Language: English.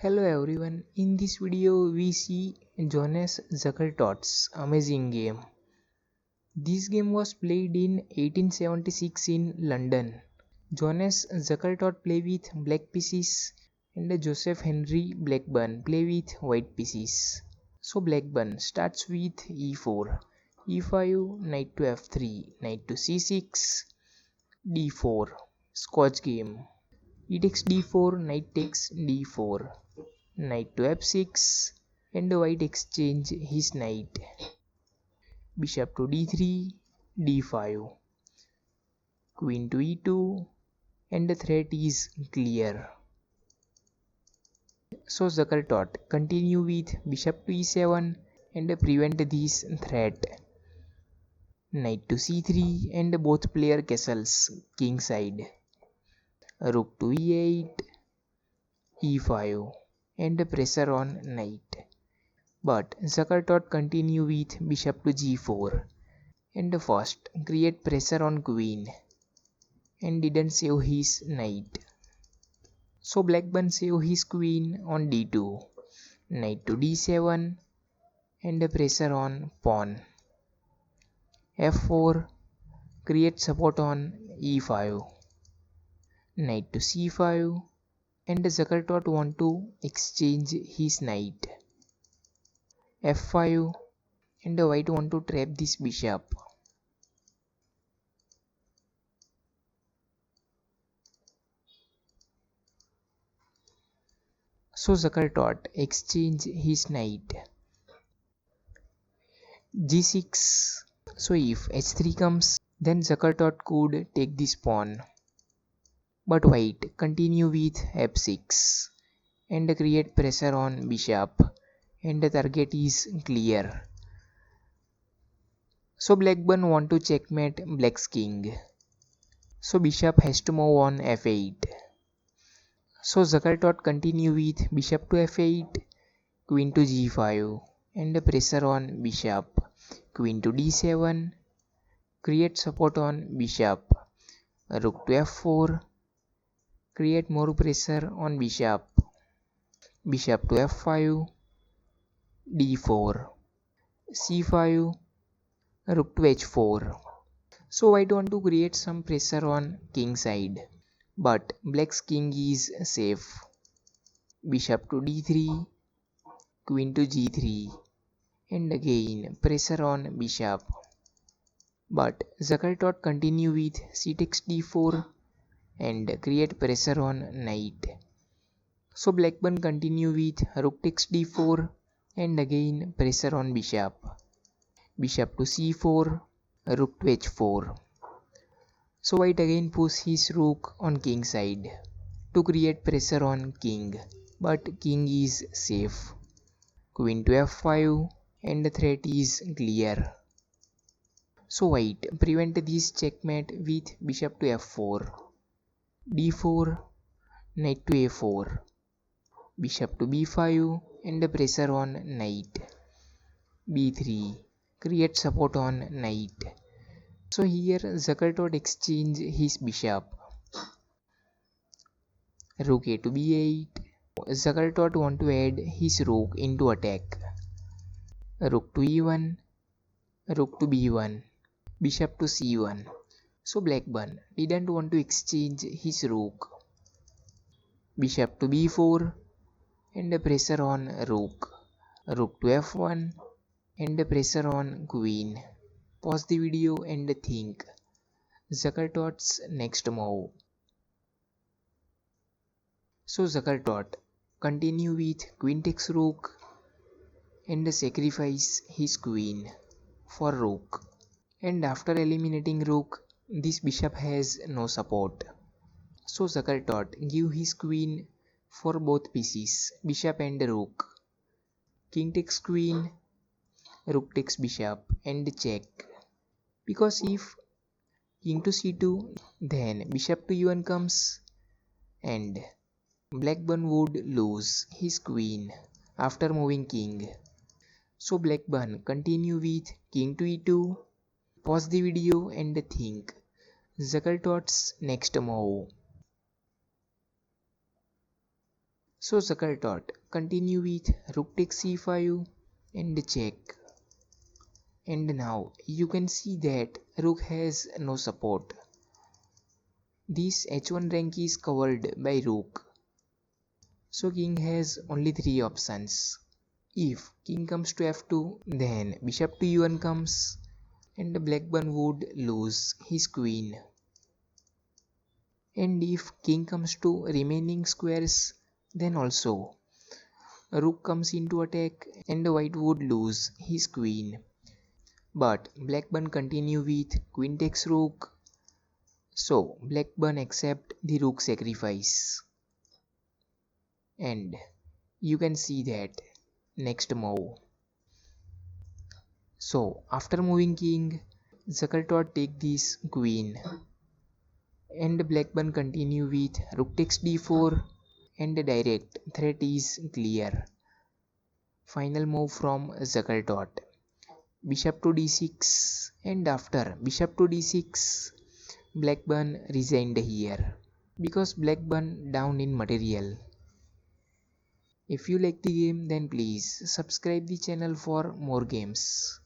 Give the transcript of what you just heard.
Hello everyone, in this video we see Johannes Zukertort's amazing game. This game was played in 1876 in London. Johannes Zukertort play with black pieces and Joseph Henry Blackburne play with white pieces. So Blackburne starts with e4, e5, knight to f3, knight to c6, d4, Scotch game. E takes d4, knight takes d4. Knight to f6 and white exchange his knight. Bishop to d3, d5, queen to e2 and the threat is clear. So Zukertort continue with bishop to e7 and prevent this threat. Knight to c3 and both player castles king side. Rook to e8, e5 and pressure on knight. But Zukertort continue with bishop to g4 and first create pressure on queen and didn't save his knight. So Blackburne save his queen on d2, knight to d7 and pressure on pawn. f4 create support on e5, knight to c5 and Zukertort want to exchange his knight. f5 and white want to trap this bishop. So Zukertort exchange his knight. g6. So if h3 comes, then Zukertort could take this pawn. But white continue with f6 and create pressure on bishop and the target is clear. So Blackburne want to checkmate black's king. So bishop has to move on f8. So Zukertort continue with bishop to f8, queen to g5 and pressure on bishop, queen to d7, create support on bishop, rook to f4, create more pressure on bishop, bishop to f5, d4, c5, rook to h4. So white want to create some pressure on king side, but black's king is safe. Bishop to d3, queen to g3 and again pressure on bishop. But Zukertort continue with c takes d4 and create pressure on knight. So Blackburne continue with rook takes d4 and again pressure on bishop. Bishop to c4, rook to h4. So white again push his rook on king side to create pressure on king, but king is safe. Queen to f5 and the threat is clear. So white prevent this checkmate with bishop to f4, d4, knight to a4, bishop to b5 and pressure on knight, b3, create support on knight. So here Zukertort exchange his bishop. Rook a to b8. Zukertort want to add his rook into attack. Rook to e1, rook to b1, bishop to c1. So Blackburne didn't want to exchange his rook. Bishop to b4 and pressure on rook. Rook to f1 and pressure on queen. Pause the video and think. Zukertort's next move. So Zukertort continue with queen takes rook and sacrifice his queen for rook. And after eliminating rook, this bishop has no support. So Zukertort give his queen for both pieces, bishop and rook. King takes queen, rook takes bishop and check. Because if king to c2, then bishop to e1 comes and Blackburne would lose his queen after moving king. So Blackburne continue with king to e2. Pause the video and think. Zukertort's next move. So Zukertort continue with rook takes c5 and check. And now you can see that rook has no support. This h1 rank is covered by rook. So king has only 3 options. If king comes to f2, then bishop to e1 comes and Blackburne would lose his queen. And if king comes to remaining squares, then also rook comes into attack and white would lose his queen. But Blackburne continue with queen takes rook. So Blackburne accept the rook sacrifice. And you can see that next move. So after moving king, Zukertort take this queen. And Blackburne continue with rook takes d4 and the direct threat is clear. Final move from Zukertort. Bishop to d6 and after bishop to d6 Blackburne resigned here because Blackburne down in material. If you like the game then please subscribe the channel for more games.